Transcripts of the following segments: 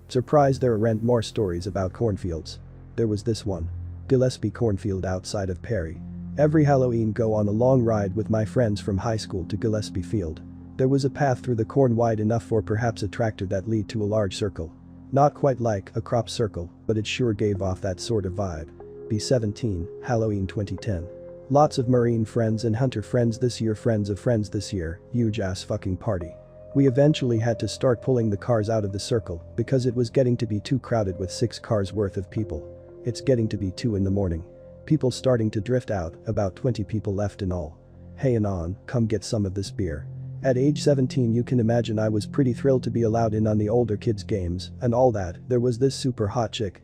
Surprised there aren't more stories about cornfields. There was this one. Gillespie cornfield outside of Perry. Every Halloween go on a long ride with my friends from high school to Gillespie Field. There was a path through the corn wide enough for perhaps a tractor that lead to a large circle. Not quite like a crop circle, but it sure gave off that sort of vibe. B17, Halloween 2010. Lots of Marine friends and hunter friends this year, friends of friends this year, huge ass fucking party. We eventually had to start pulling the cars out of the circle because it was getting to be too crowded with 6 cars worth of people. It's getting to be 2 in the morning. People starting to drift out, about 20 people left in all. Hey Anon, come get some of this beer. At age 17 you can imagine I was pretty thrilled to be allowed in on the older kids games and all that. There was this super hot chick,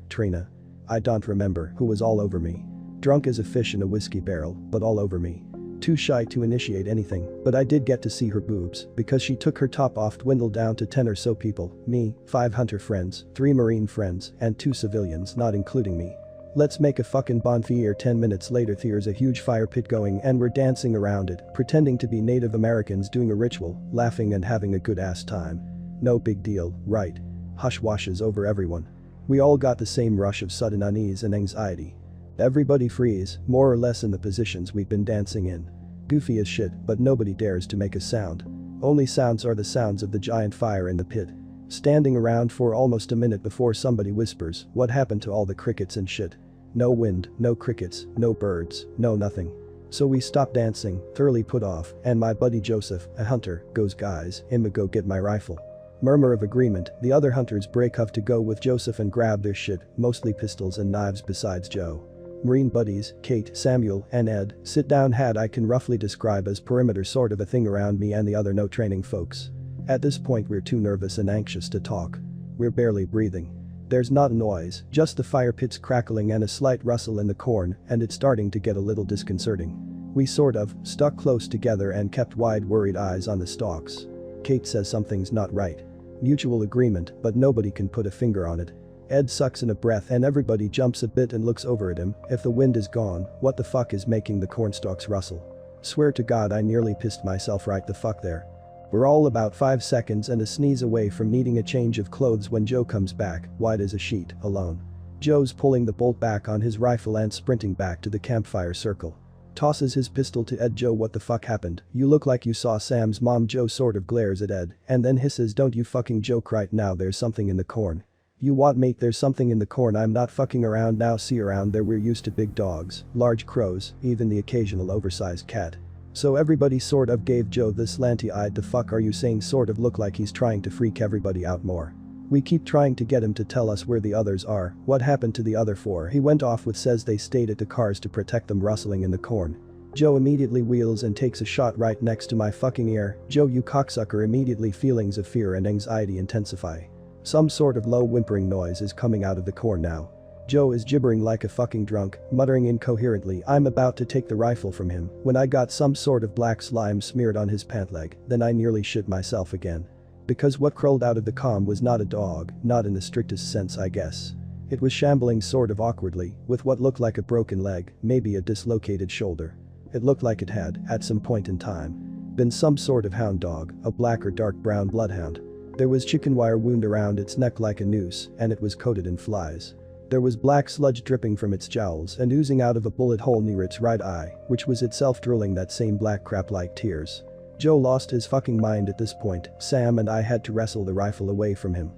Trina. I don't remember, who was all over me. Drunk as a fish in a whiskey barrel, but all over me. Too shy to initiate anything, but I did get to see her boobs because she took her top off, dwindled down to 10 or so people, me, 5 hunter friends, 3 marine friends, and 2 civilians not including me. Let's make a fucking bonfire. 10 minutes later there's a huge fire pit going and we're dancing around it, pretending to be Native Americans doing a ritual, laughing and having a good ass time. No big deal, right? Hush washes over everyone. We all got the same rush of sudden unease and anxiety. Everybody freeze, more or less in the positions we've been dancing in. Goofy as shit, but nobody dares to make a sound. Only sounds are the sounds of the giant fire in the pit. Standing around for almost a minute before somebody whispers, what happened to all the crickets and shit? No wind, no crickets, no birds, no nothing. So we stop dancing, thoroughly put off, and my buddy Joseph, a hunter, goes, guys, I'ma go get my rifle. Murmur of agreement, the other hunters break off to go with Joseph and grab their shit, mostly pistols and knives besides Joe. Marine buddies, Kate, Samuel, and Ed, sit down had I can roughly describe as perimeter sort of a thing around me and the other no training folks. At this point we're too nervous and anxious to talk. We're barely breathing. There's not a noise, just the fire pit's crackling and a slight rustle in the corn, and it's starting to get a little disconcerting. We sort of stuck close together and kept wide worried eyes on the stalks. Kate says something's not right. Mutual agreement, but nobody can put a finger on it. Ed sucks in a breath and everybody jumps a bit and looks over at him. If the wind is gone, what the fuck is making the cornstalks rustle? Swear to God I nearly pissed myself right the fuck there. We're all about 5 seconds and a sneeze away from needing a change of clothes when Joe comes back, white as a sheet, alone. Joe's pulling the bolt back on his rifle and sprinting back to the campfire circle. Tosses his pistol to Ed. Joe, what the fuck happened? You look like you saw Sam's mom. Joe sort of glares at Ed and then hisses, don't you fucking joke right now, there's something in the corn. You what mate, there's something in the corn, I'm not fucking around now, see around there we're used to big dogs, large crows, even the occasional oversized cat. So everybody sort of gave Joe this slanty-eyed the fuck are you saying sort of look like he's trying to freak everybody out more. We keep trying to get him to tell us where the others are, what happened to the other 4 he went off with, says they stayed at the cars to protect them rustling in the corn. Joe immediately wheels and takes a shot right next to my fucking ear. Joe, you cocksucker, immediately feelings of fear and anxiety intensify. Some sort of low whimpering noise is coming out of the corn now. Joe is gibbering like a fucking drunk, muttering incoherently. I'm about to take the rifle from him when I got some sort of black slime smeared on his pant leg, then I nearly shit myself again. Because what crawled out of the comm was not a dog, not in the strictest sense I guess. It was shambling sort of awkwardly, with what looked like a broken leg, maybe a dislocated shoulder. It looked like it had, at some point in time, been some sort of hound dog, a black or dark brown bloodhound. There was chicken wire wound around its neck like a noose, and it was coated in flies. There was black sludge dripping from its jowls and oozing out of a bullet hole near its right eye, which was itself drooling that same black crap like tears. Joe lost his fucking mind at this point. Sam and I had to wrestle the rifle away from him.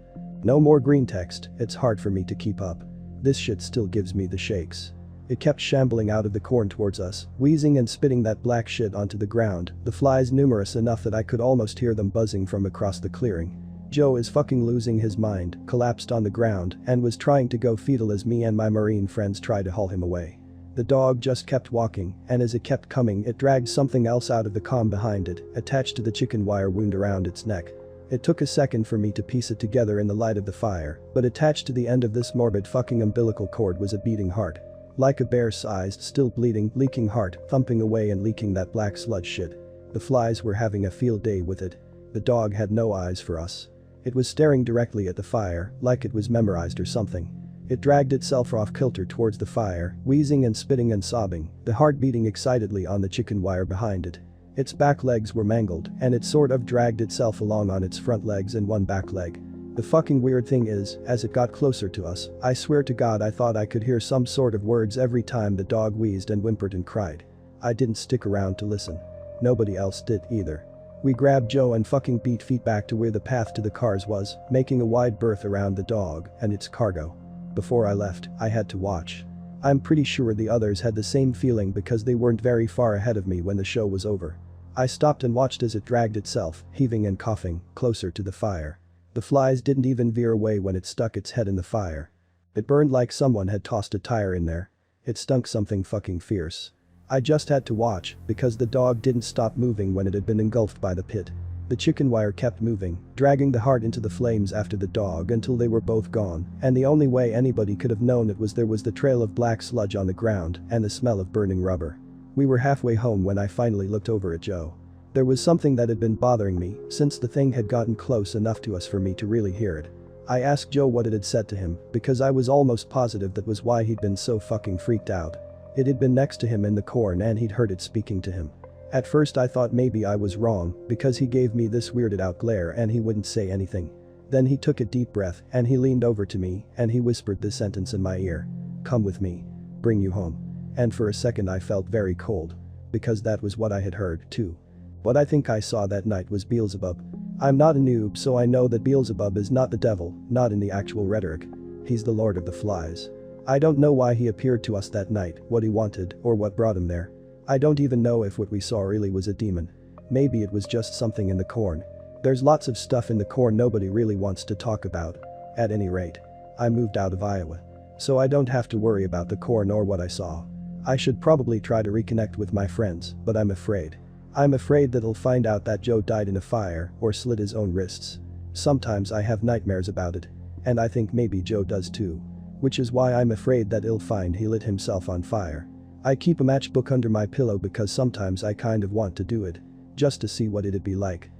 No more Greentext, it's hard for me to keep up. This shit still gives me the shakes. It kept shambling out of the corn towards us, wheezing and spitting that black shit onto the ground, the flies numerous enough that I could almost hear them buzzing from across the clearing. Joe is fucking losing his mind, collapsed on the ground, and was trying to go fetal as me and my marine friends tried to haul him away. The dog just kept walking, and as it kept coming it dragged something else out of the comm behind it, attached to the chicken wire wound around its neck. It took a second for me to piece it together in the light of the fire, but attached to the end of this morbid fucking umbilical cord was a beating heart. Like a bear-sized, still bleeding, leaking heart, thumping away and leaking that black sludge shit. The flies were having a field day with it. The dog had no eyes for us. It was staring directly at the fire, like it was memorized or something. It dragged itself off kilter towards the fire, wheezing and spitting and sobbing, the heart beating excitedly on the chicken wire behind it. Its back legs were mangled, and it sort of dragged itself along on its front legs and one back leg. The fucking weird thing is, as it got closer to us, I swear to God I thought I could hear some sort of words every time the dog wheezed and whimpered and cried. I didn't stick around to listen. Nobody else did either. We grabbed Joe and fucking beat feet back to where the path to the cars was, making a wide berth around the dog and its cargo. Before I left, I had to watch. I'm pretty sure the others had the same feeling because they weren't very far ahead of me when the show was over. I stopped and watched as it dragged itself, heaving and coughing, closer to the fire. The flies didn't even veer away when it stuck its head in the fire. It burned like someone had tossed a tire in there. It stunk something fucking fierce. I just had to watch because the dog didn't stop moving when it had been engulfed by the pit. The chicken wire kept moving, dragging the heart into the flames after the dog until they were both gone, and the only way anybody could have known it was there was the trail of black sludge on the ground and the smell of burning rubber. We were halfway home when I finally looked over at Joe. There was something that had been bothering me since the thing had gotten close enough to us for me to really hear it. I asked Joe what it had said to him because I was almost positive that was why he'd been so fucking freaked out. It had been next to him in the corn and he'd heard it speaking to him. At first I thought maybe I was wrong because he gave me this weirded out glare and he wouldn't say anything. Then he took a deep breath and he leaned over to me and he whispered this sentence in my ear. "Come with me. Bring you home." And for a second I felt very cold. Because that was what I had heard too. What I think I saw that night was Beelzebub. I'm not a noob so I know that Beelzebub is not the devil, not in the actual rhetoric. He's the Lord of the Flies. I don't know why he appeared to us that night, what he wanted, or what brought him there. I don't even know if what we saw really was a demon. Maybe it was just something in the corn. There's lots of stuff in the corn nobody really wants to talk about. At any rate, I moved out of Iowa. So I don't have to worry about the corn or what I saw. I should probably try to reconnect with my friends, but I'm afraid. I'm afraid that I'll find out that Joe died in a fire or slit his own wrists. Sometimes I have nightmares about it. And I think maybe Joe does too. Which is why I'm afraid that he'll find he lit himself on fire. I keep a matchbook under my pillow because sometimes I kind of want to do it. Just to see what it'd be like.